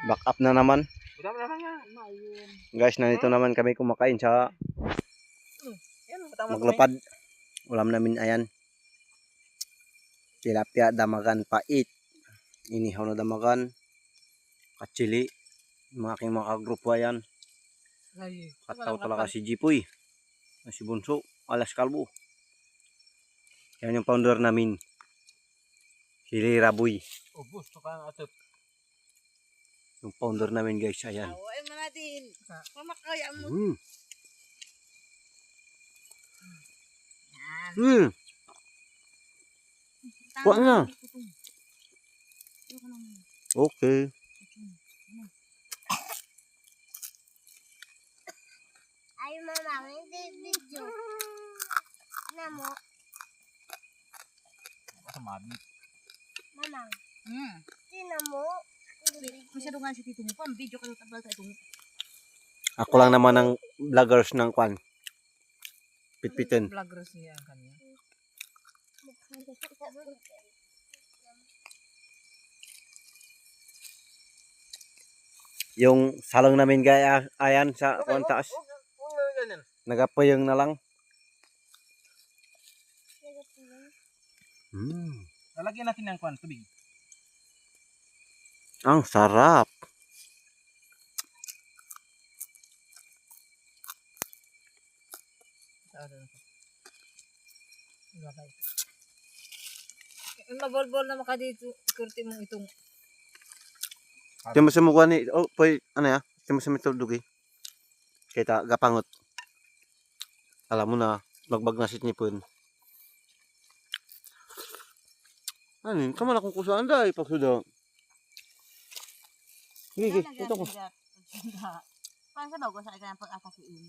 Back up na naman. Udah na lang yan. Guys, nandito naman kami kumakain sa maglapad. Ulam namin ayan. Tilapia, damagan, pait. Inihaw na damagan. Katsili. Mga aking mga kagrupo ayan. Kataw talaga si Jipoy. Si Bunso. Alas Kalbo. Yan yung founder namin. Si Raboy. Ubus to ka atot. Yung founder namin guys, ayan. Ay manatin. Mamakaya mo. Kuha na. Okay. Ay mama, hindi video. Namo. Masamabi. Mama. Tinamo. Masyado nga si Tito mo pa. Video ka na tabal tayo. Ako lang naman ang vloggers ng kwan. Pitpitin. Vloggers niya ang kanya. Yung salong namin gaya ayan sa kwan taas. Nagapayong na lang. Lalagyan natin ng kwan, tubig. Ang sarap. Mabol-bol na maka dito. Kurti mo itong. Timo sa mukha ni poy ano ya? Timo sa mituldugi. Kita gapangot. Alam mo na magbag na sit ni pun. Ano, kamo na kung kusaan dai pagsudo. Gigi, ito ko. Paano sa bago sa ikan pag-akasiin?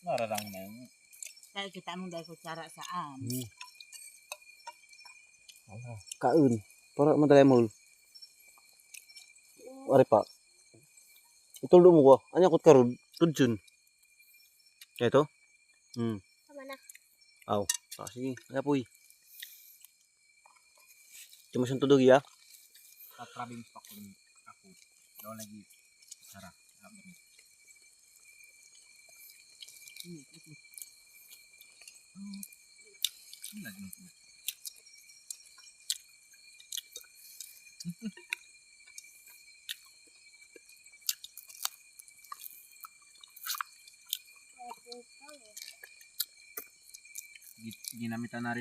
Mararang na yun. Dahil kita mong dahil kutsara saan. Kaun. Para madali mo. Ari pa. Ituldo mo ko. Anya kot karud tudsun. Ito? Tama na. Aw. Sige, anya puy. Cuma sa tudog ya. Tatrabing pa kung ako. Daw lagi. Sarap. Ginamitan na rin